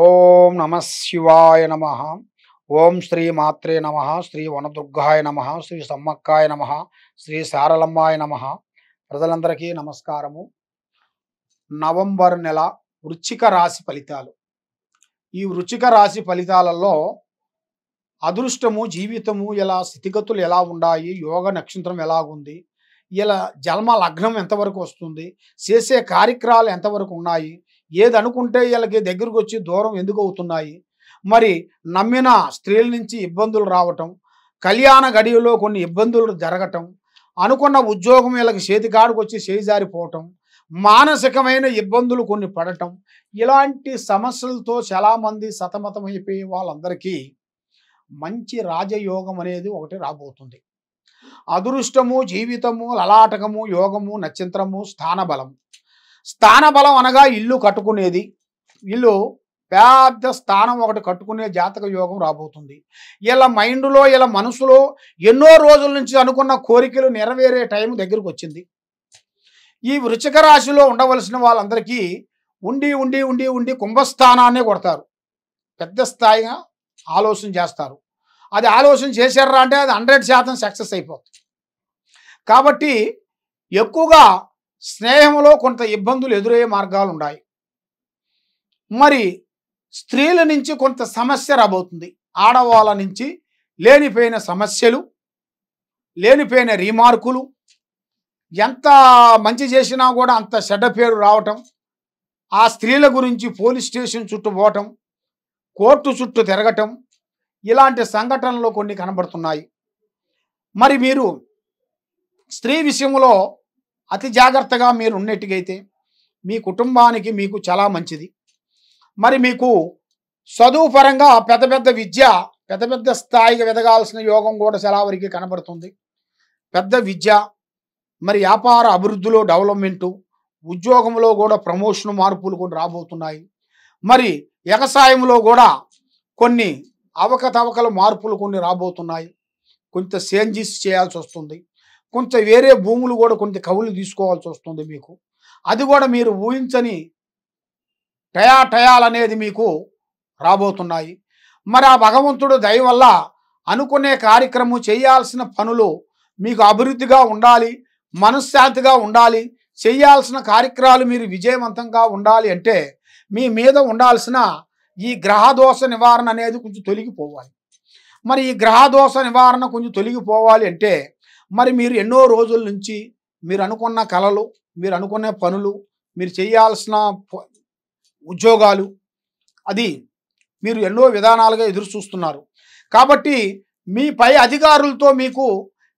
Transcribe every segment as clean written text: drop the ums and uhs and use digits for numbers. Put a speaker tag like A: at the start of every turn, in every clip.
A: ఓం నమ శివాయ నమ. ఓం శ్రీ మాత్రే నమ. శ్రీ వనదుర్గాయ నమ. శ్రీ సమ్మక్కాయ నమ. శ్రీ సారలమ్మాయ నమ. ప్రజలందరికీ నమస్కారము. నవంబర్ నెల వృశ్చిక రాశి ఫలితాలు. ఈ వృశ్చిక రాశి ఫలితాలలో అదృష్టము, జీవితము ఎలా, స్థితిగతులు ఎలా ఉన్నాయి, యోగ నక్షత్రం ఎలాగుంది, ఇలా జన్మ లగ్నం ఎంతవరకు వస్తుంది, చేసే కార్యక్రమాలు ఎంతవరకు ఉన్నాయి, ఏది అనుకుంటే వీళ్ళకి దగ్గరకు వచ్చి దూరం ఎందుకు అవుతున్నాయి, మరి నమ్మిన స్త్రీల నుంచి ఇబ్బందులు రావటం, కళ్యాణ గడియలో కొన్ని ఇబ్బందులు జరగటం, అనుకున్న ఉద్యోగం వీళ్ళకి చేతికాడికి వచ్చి చేజారిపోవటం, మానసికమైన ఇబ్బందులు కొన్ని పడటం, ఇలాంటి సమస్యలతో చాలామంది సతమతమైపోయే వాళ్ళందరికీ మంచి రాజయోగం అనేది ఒకటి రాబోతుంది. అదృష్టము, జీవితము, లలాటకము, యోగము, నక్షత్రము, స్థానబలం. స్థానబలం అనగా ఇల్లు కట్టుకునేది, ఇల్లు పెద్ద స్థానం ఒకటి కట్టుకునే జాతక యోగం రాబోతుంది. ఇలా మైండ్లో, ఇలా మనసులో ఎన్నో రోజుల నుంచి అనుకున్న కోరికలు నెరవేరే టైం దగ్గరకు వచ్చింది. ఈ వృశ్చిక రాశిలో ఉండవలసిన వాళ్ళందరికీ ఉండి ఉండి ఉండి ఉండి కుంభస్థానాన్నే కొడతారు. పెద్ద స్థాయిగా ఆలోచన చేస్తారు. అది ఆలోచన చేశారా అంటే అది 100% సక్సెస్ అయిపోతుంది. కాబట్టి ఎక్కువగా స్నేహంలో కొంత ఇబ్బందులు ఎదురయ్యే మార్గాలు ఉన్నాయి. మరి స్త్రీల నుంచి కొంత సమస్య రాబోతుంది. ఆడవాళ్ళ నుంచి లేనిపోయిన సమస్యలు, లేనిపోయిన రీమార్కులు, ఎంత మంచి చేసినా కూడా అంత చెడ్డ పేరు రావటం, ఆ స్త్రీల గురించి పోలీస్ స్టేషన్ చుట్టూ పోవటం, కోర్టు చుట్టూ తిరగటం, ఇలాంటి సంఘటనలు కొన్ని కనబడుతున్నాయి. మరి మీరు స్త్రీ విషయంలో అతి జాగ్రత్తగా మీరు ఉన్నట్టుగైతే మీ కుటుంబానికి మీకు చాలా మంచిది. మరి మీకు చదువు పరంగా పెద్ద పెద్ద విద్య, పెద్ద పెద్ద స్థాయికి ఎదగాల్సిన యోగం కూడా చాలా వరకు కనబడుతుంది. పెద్ద విద్య, మరి వ్యాపార అభివృద్ధిలో డెవలప్మెంటు, ఉద్యోగంలో కూడా ప్రమోషన్ మార్పులు కొన్ని రాబోతున్నాయి. మరి వ్యవసాయంలో కూడా కొన్ని అవకతవకల మార్పులు కొన్ని రాబోతున్నాయి. కొంత చేంజెస్ చేయాల్సి వస్తుంది. కొంత వేరే భూములు కూడా కొంత కవులు తీసుకోవాల్సి వస్తుంది మీకు. అది కూడా మీరు ఊహించని టయాలు అనేది మీకు రాబోతున్నాయి. మరి ఆ భగవంతుడు దయ వల్ల అనుకునే కార్యక్రమం చేయాల్సిన పనులు మీకు అభివృద్ధిగా ఉండాలి, మనశ్శాంతిగా ఉండాలి, చేయాల్సిన కార్యక్రమాలు మీరు విజయవంతంగా ఉండాలి అంటే మీ మీద ఉండాల్సిన ఈ గ్రహదోష నివారణ అనేది కొంచెం తొలగిపోవాలి. మరి ఈ గ్రహదోష నివారణ కొంచెం తొలగిపోవాలి అంటే మరి మీరు ఎన్నో రోజుల నుంచి మీరు అనుకున్న కళలు, మీరు అనుకునే పనులు, మీరు చేయాల్సిన ఉద్యోగాలు, అది మీరు ఎన్నో విధానాలుగా ఎదురు చూస్తున్నారు. కాబట్టి మీ పై అధికారులతో మీకు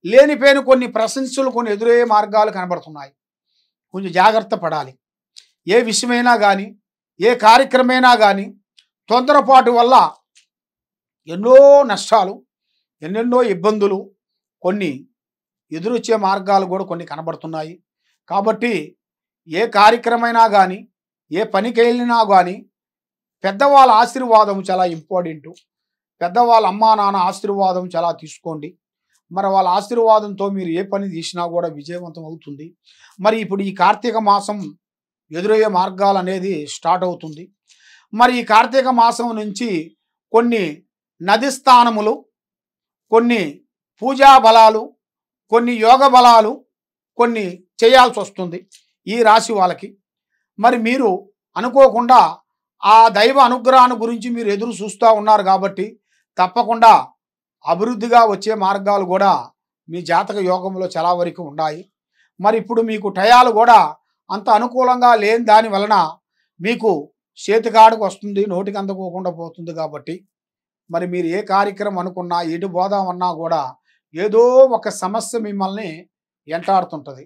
A: లేనిపోయిన కొన్ని ప్రశంసలు, కొన్ని ఎదురయ్యే మార్గాలు కనబడుతున్నాయి. కొంచెం జాగ్రత్త పడాలి. ఏ విషయమైనా కానీ, ఏ కార్యక్రమైనా కానీ తొందరపాటు వల్ల ఎన్నో నష్టాలు, ఎన్నెన్నో ఇబ్బందులు, కొన్ని ఎదురొచ్చే మార్గాలు కూడా కొన్ని కనబడుతున్నాయి. కాబట్టి ఏ కార్యక్రమైనా కానీ, ఏ పనికి వెళ్ళినా కానీ పెద్దవాళ్ళ ఆశీర్వాదం చాలా ఇంపార్టెంటు. పెద్దవాళ్ళ అమ్మా నాన్న ఆశీర్వాదం చాలా తీసుకోండి. మరి వాళ్ళ ఆశీర్వాదంతో మీరు ఏ పని చేసినా కూడా విజయవంతం అవుతుంది. మరి ఇప్పుడు ఈ కార్తీక మాసం ఎదురయ్యే మార్గాలు అనేది స్టార్ట్ అవుతుంది. మరి ఈ కార్తీక మాసం నుంచి కొన్ని నది స్థానములు, కొన్ని పూజా బలాలు, కొన్ని యోగ బలాలు కొన్ని చేయాల్సి వస్తుంది ఈ రాశి వాళ్ళకి. మరి మీరు అనుకోకుండా ఆ దైవ అనుగ్రహాన్ని గురించి మీరు ఎదురు చూస్తూ ఉన్నారు కాబట్టి తప్పకుండా అభివృద్ధిగా వచ్చే మార్గాలు కూడా మీ జాతక యోగంలో చాలా వరకు ఉన్నాయి. మరి ఇప్పుడు మీకు టయాలు కూడా అంత అనుకూలంగా లేని దాని వలన మీకు చేతికాడికి వస్తుంది, నోటికి అందకోకుండా పోతుంది. కాబట్టి మరి మీరు ఏ కార్యక్రమం అనుకున్నా, ఎటు పోదామన్నా కూడా ఏదో ఒక సమస్య మిమ్మల్ని వెంటాడుతుంటుంది.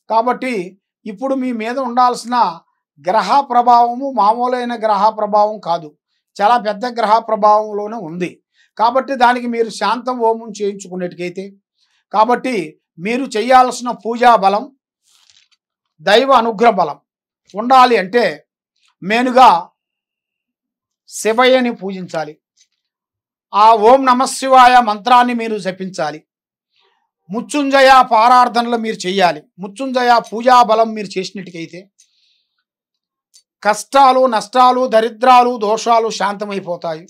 A: కాబట్టి ఇప్పుడు మీ మీద ఉండాల్సిన గ్రహ ప్రభావము మామూలైన గ్రహ ప్రభావం కాదు, చాలా పెద్ద గ్రహ ప్రభావంలోనే ఉంది. కాబట్టి దానికి మీరు శాంతం హోమం చేయించుకునేట్టుకైతే, కాబట్టి మీరు చేయాల్సిన పూజా బలం, దైవ అనుగ్రహ బలం ఉండాలి అంటే మెయిన్గా శివయ్యని పూజించాలి. ఆ ఓం నమశివాయ మంత్రాన్ని మీరు జపించాలి. మృత్యుంజయ పారార్థనలు మీరు చేయాలి. మృత్యుంజయ పూజా బలం మీరు చేసినట్టుకైతే కష్టాలు, నష్టాలు, దరిద్రాలు, దోషాలు శాంతమైపోతాయి.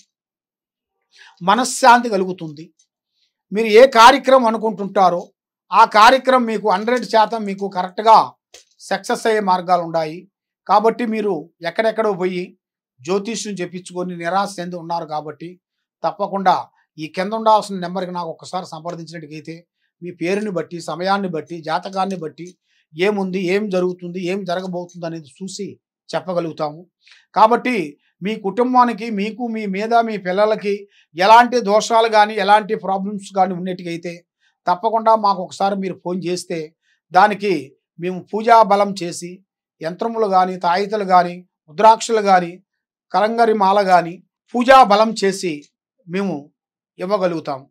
A: మనశ్శాంతి కలుగుతుంది. మీరు ఏ కార్యక్రమం అనుకుంటుంటారో ఆ కార్యక్రమం మీకు 100% మీకు కరెక్ట్గా సక్సెస్ అయ్యే మార్గాలు ఉన్నాయి. కాబట్టి మీరు ఎక్కడెక్కడో పోయి జ్యోతిష్యం చెప్పించుకొని నిరాశ చెంది ఉన్నారు. కాబట్టి తప్పకుండా ఈ కింద ఉండాల్సిన నెంబర్కి నాకు ఒక్కసారి సంప్రదించినట్టుగైతే మీ పేరుని బట్టి, సమయాన్ని బట్టి, జాతకాన్ని బట్టి ఏముంది, ఏం జరుగుతుంది, ఏం జరగబోతుంది అనేది చూసి చెప్పగలుగుతాము. కాబట్టి మీ కుటుంబానికి, మీకు, మీ మీద, మీ పిల్లలకి ఎలాంటి దోషాలు కానీ ఎలాంటి ప్రాబ్లమ్స్ కానీ ఉన్నట్టుగైతే తప్పకుండా మాకు ఒకసారి మీరు ఫోన్ చేస్తే దానికి మేము పూజా బలం చేసి యంత్రములు కానీ, తాయితలు కానీ, రుద్రాక్షలు కానీ, కలంగరి మాల కానీ పూజా బలం చేసి మేము ఇవ్వగలుగుతాము.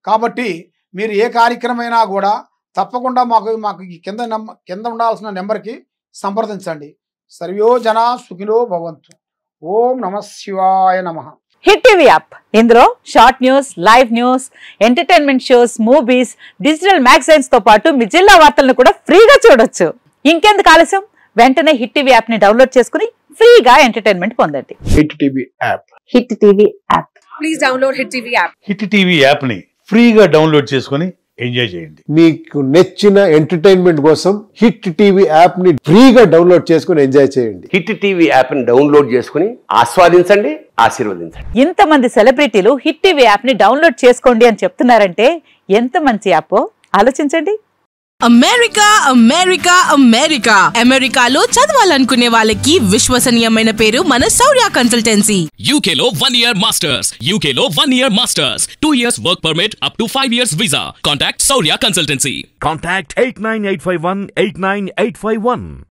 A: కాబట్టి మీరు ఏ కార్యక్రమైనా కూడా తప్పకుండా మాకు ఈ కింద ఉండాల్సిన నెంబర్కి సంప్రదించండి. సర్వో జనా సుఖినో భవంతు. ఓం నమః శివాయ నమః.
B: హిట్ టీవీ యాప్, ఇందులో short news, live news, entertainment shows, movies, digital magazines తో పాటు మీ జిల్లా వార్తలను కూడా ఫ్రీగా చూడొచ్చు. ఇంకెందుకు ఆలస్యం, వెంటనే హిట్ టీవీ యాప్ ని డౌన్లోడ్ చేసుకుని ఫ్రీగా ఎంటర్టైన్మెంట్ పొందండి.
A: Hit TV app.
B: Hit TV app.
C: Please download hit TV app.
D: Hit TV app ని ఫ్రీగా డౌన్లోడ్ చేసుకుని ఎంజాయ్ చేయండి.
E: మీకు నచ్చిన ఎంటర్టైన్మెంట్ కోసం హిట్ టీవీ యాప్ ని ఫ్రీగా డౌన్లోడ్ చేసుకుని ఎంజాయ్ చేయండి.
F: హిట్ టీవీ యాప్ ని డౌన్లోడ్ చేసుకుని ఆస్వాదించండి, ఆశీర్వదించండి.
B: ఇంతమంది సెలబ్రిటీలు హిట్ టీవీ యాప్ ని డౌన్లోడ్ చేసుకోండి అని చెప్తున్నారంటే ఎంత మంచి యాప్ ఆలోచించండి.
C: అమెరికా అమెరికా అమెరికా అమెరికాలో చదవాలనుకునే వాళ్ళకి విశ్వసనీయమైన పేరు మన శౌర్య కన్సల్టెన్సీ.
G: UK లో 1 year masters, UK లో 1 year masters, 2 years work permit up to 5 years visa. Contact Saurya Consultancy.
H: Contact 89851 89851.